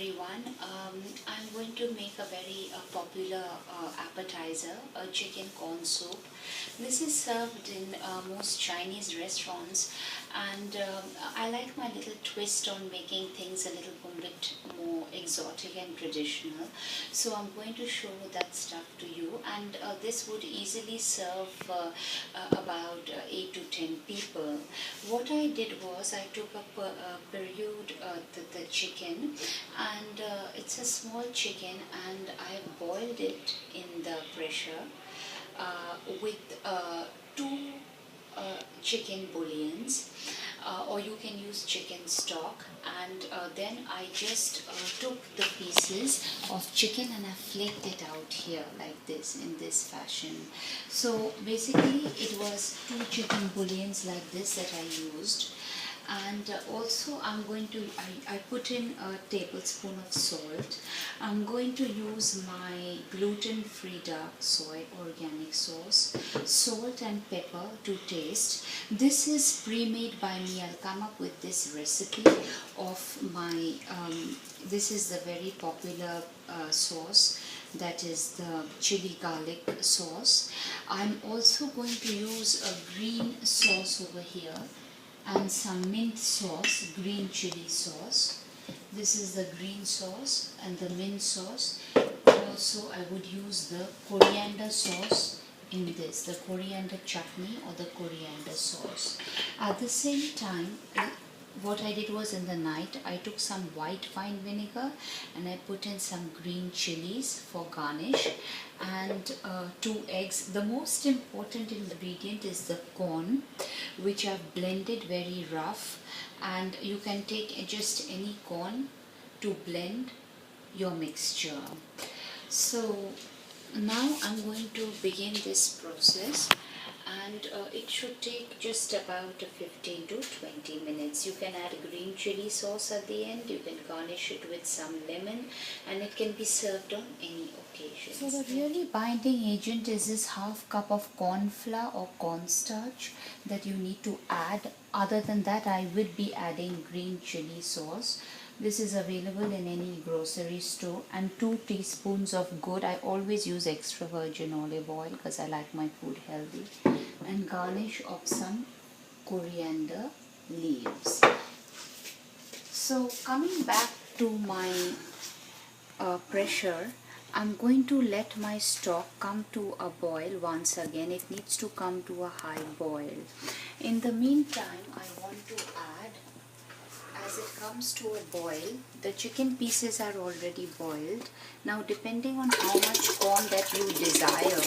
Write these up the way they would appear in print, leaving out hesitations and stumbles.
everyone. I'm going to make a very popular appetizer, a chicken corn soup. This is served in most Chinese restaurants, and I like my little twist on making things a little bit more exotic and traditional. So I'm going to show that stuff to you, and this would easily serve about 8 to 10 people. What I did was I took up perued the chicken, and it's a small chicken, and I boiled it in the pressure with two chicken bouillons, or you can use chicken stock, and then I just took the pieces of chicken and I flaked it out here like this, in this fashion. So basically it was two chicken bouillons like this that I used. And also I put in a tablespoon of salt. I'm going to use my gluten-free dark soy organic sauce, salt and pepper to taste. This is pre-made by me. I'll come up with this recipe of my, this is the very popular sauce, that is the chili garlic sauce. I'm also going to use a green sauce over here, and some mint sauce, green chili sauce. This is the green sauce and the mint sauce. Also I would use the coriander sauce in this, the coriander chutney or the coriander sauce. At the same time, what I did was, in the night I took some white wine vinegar and I put in some green chilies for garnish, and 2 eggs. The most important ingredient is the corn, which I've blended very rough, and you can take just any corn to blend your mixture. So now I'm going to begin this process, and it should take just about 15 to 20 minutes. You can add green chili sauce at the end, you can garnish it with some lemon, and it can be served on any occasion. So the really binding agent is this half cup of corn flour or cornstarch that you need to add. Other than that, I would be adding green chili sauce. This is available in any grocery store, and 2 teaspoons of good. I always use extra virgin olive oil because I like my food healthy, and garnish of some coriander leaves. So coming back to my pressure, I'm going to let my stock come to a boil once again. It needs to come to a high boil. In the meantime, I want to add, as it comes to a boil, the chicken pieces are already boiled. Now depending on how much corn that you desire,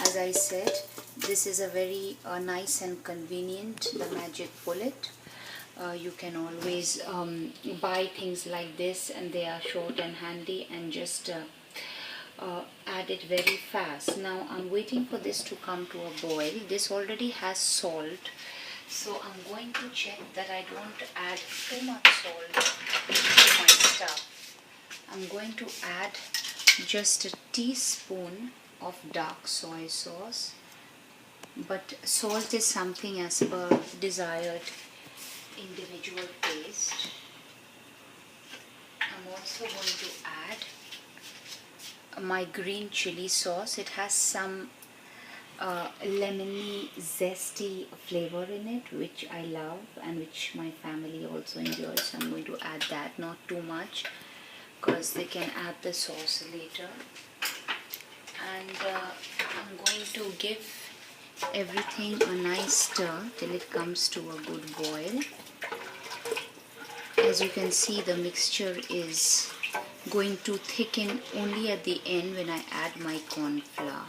as I said, this is a very nice and convenient, the magic bullet. You can always buy things like this, and they are short and handy, and just add it very fast. Now I'm waiting for this to come to a boil. This already has salt, so I'm going to check that I don't add too much salt to my stuff. I'm going to add just a teaspoon of dark soy sauce, but salt is something as per desired individual taste. I'm also going to add my green chili sauce. It has some lemony, zesty flavor in it, which I love and which my family also enjoys. So I'm going to add that, not too much, because they can add the sauce later. And I'm going to give everything a nice stir till it comes to a good boil. As you can see, the mixture is going to thicken only at the end when I add my corn flour.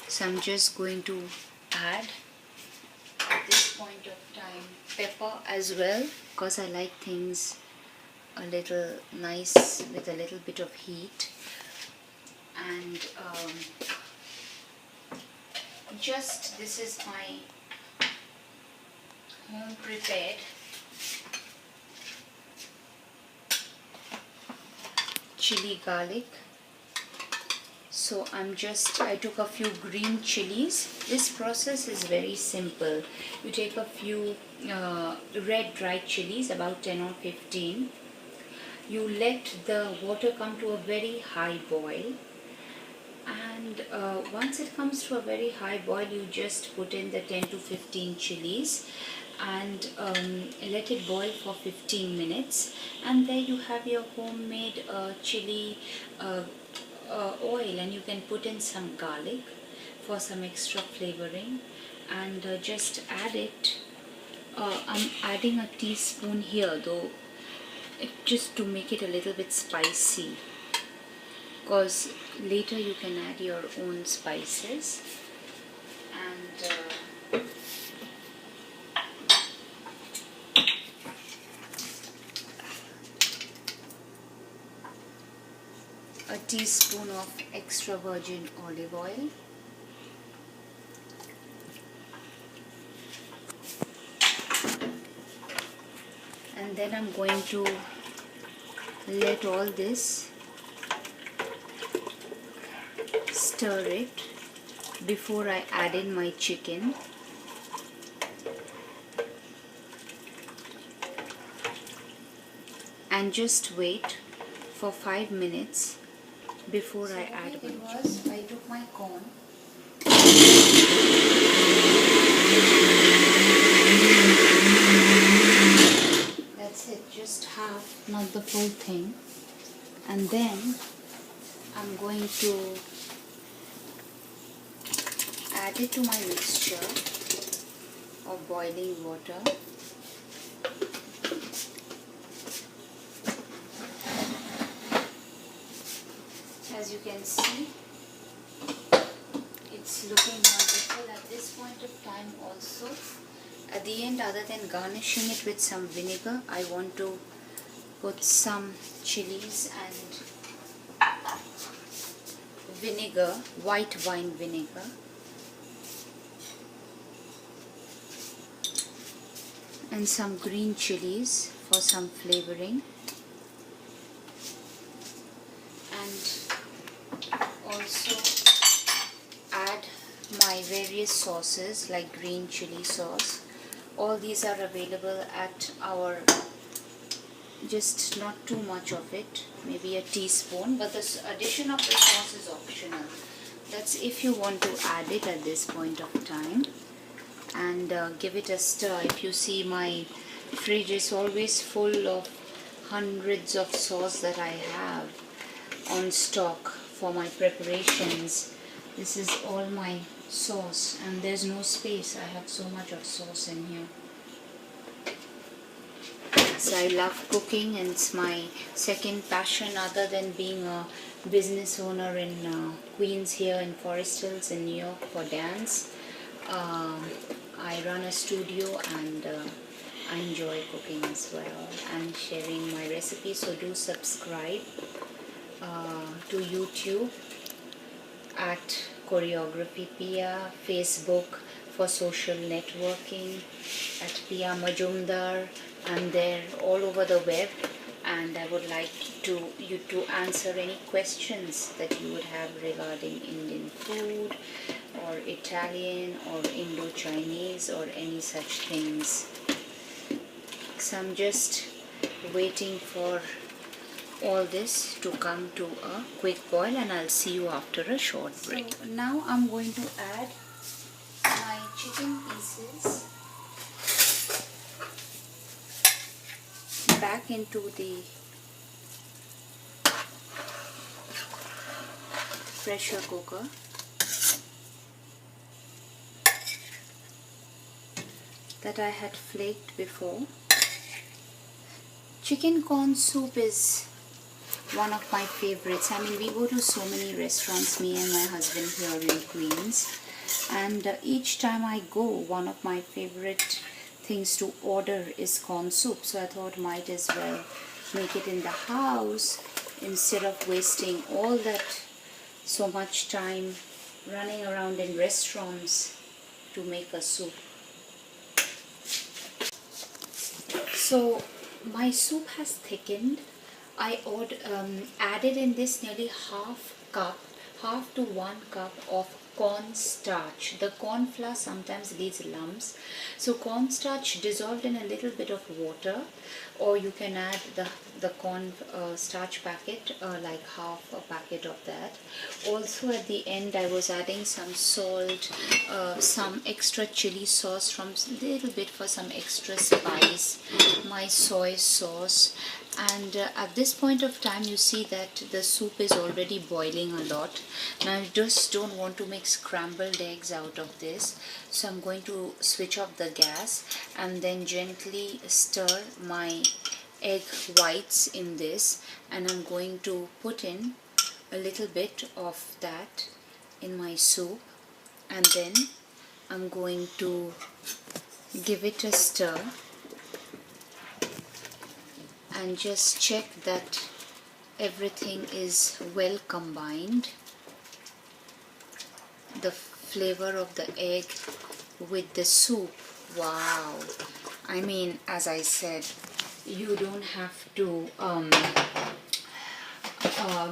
So I'm just going to add, at this point of time, pepper as well, because I like things a little nice with a little bit of heat. And just, this is my home prepared chili garlic. So I took a few green chilies. This process is very simple. You take a few red dried chilies, about 10 or 15, you let the water come to a very high boil, and once it comes to a very high boil, you just put in the 10 to 15 chilies and let it boil for 15 minutes, and there you have your homemade chili uh, oil, and you can put in some garlic for some extra flavoring, and just add it. I'm adding a teaspoon here though, just to make it a little bit spicy, because later you can add your own spices. And a teaspoon of extra virgin olive oil, and then I'm going to let all this stir it before I add in my chicken. And just wait for 5 minutes before I add my chicken. I took my corn. That's it, just half, not the full thing. And then I'm going to add it to my mixture of boiling water. As you can see, it's looking wonderful at this point of time. Also, at the end, other than garnishing it with some vinegar, I want to put some chilies and vinegar, white wine vinegar. And some green chilies for some flavoring. And also add my various sauces like green chili sauce. All these are available at our, just not too much of it, maybe a teaspoon, but the addition of the sauce is optional. That's if you want to add it at this point of time. And give it a stir. If you see, my fridge is always full of hundreds of sauce that I have on stock for my preparations. This is all my sauce, and there's no space. I have so much of sauce in here. So I love cooking, and it's my second passion other than being a business owner in Queens here in Forest Hills in New York for dance. I run a studio, and I enjoy cooking as well and sharing my recipes. So do subscribe to YouTube at Choreography Pia, Facebook for social networking at Pia Majumdar. I'm there all over the web, and I would like you to answer any questions that you would have regarding Indian food or Italian or Indo-Chinese or any such things. So I'm just waiting for all this to come to a quick boil, and I'll see you after a short break. So now I'm going to add my chicken pieces back into the pressure cooker. That I had flaked before. Chicken corn soup is one of my favorites. I mean, we go to so many restaurants, me and my husband here in Queens, and each time I go, one of my favorite things to order is corn soup. So I thought might as well make it in the house instead of wasting all that so much time running around in restaurants to make a soup. So my soup has thickened. I added in this nearly half to 1 cup of cornstarch. The corn flour sometimes leaves lumps, so cornstarch dissolved in a little bit of water, or you can add the corn starch packet, like half a packet of that. Also at the end I was adding some salt, some extra chili sauce, from little bit for some extra spice, my soy sauce. And at this point of time you see that the soup is already boiling a lot. Now I just don't want to make scrambled eggs out of this, so I'm going to switch off the gas and then gently stir my egg whites in this, and I'm going to put in a little bit of that in my soup, and then I'm going to give it a stir and just check that everything is well combined. The flavor of the egg with the soup, wow. I mean, as I said, you don't have to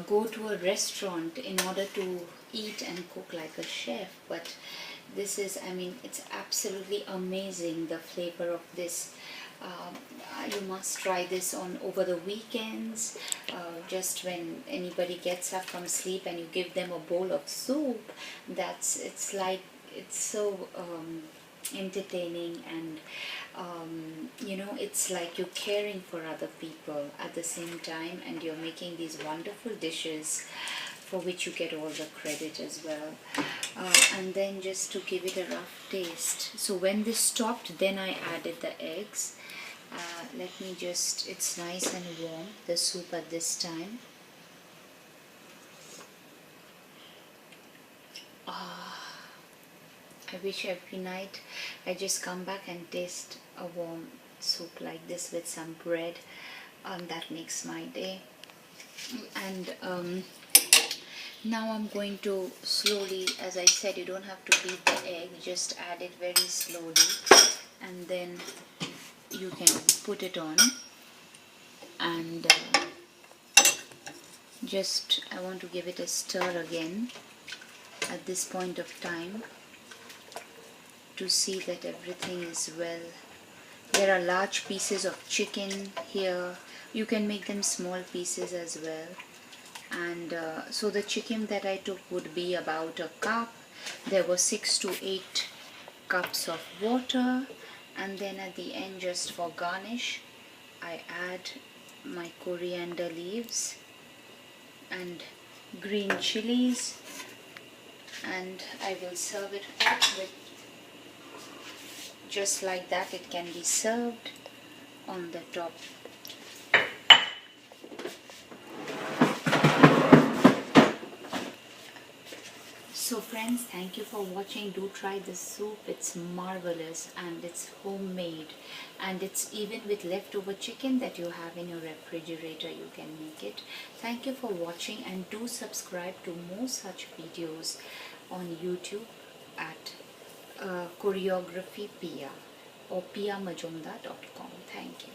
go to a restaurant in order to eat and cook like a chef, but this is, I mean, it's absolutely amazing, the flavor of this. You must try this on over the weekends, just when anybody gets up from sleep and you give them a bowl of soup. It's like, it's so entertaining, and it's like you're caring for other people at the same time, and you're making these wonderful dishes for which you get all the credit as well. And then just to give it a rough taste, so when this stopped, then I added the eggs. Let me just, it's nice and warm, the soup at this time. I wish every night I just come back and taste a warm soup like this with some bread. That makes my day. And now I'm going to slowly, as I said, you don't have to beat the egg, just add it very slowly, and then you can put it on. And just, I want to give it a stir again at this point of time to see that everything is well. There are large pieces of chicken here. You can make them small pieces as well. And so the chicken that I took would be about a cup. There were 6 to 8 cups of water, and then at the end, just for garnish, I add my coriander leaves and green chilies, and I will serve it up with, just like that. It can be served on the top. So friends, thank you for watching. Do try this soup. It's marvelous, and it's homemade, and it's even with leftover chicken that you have in your refrigerator, you can make it. Thank you for watching, and do subscribe to more such videos on YouTube at Choreography Pia or piamajumdar.com. Thank you.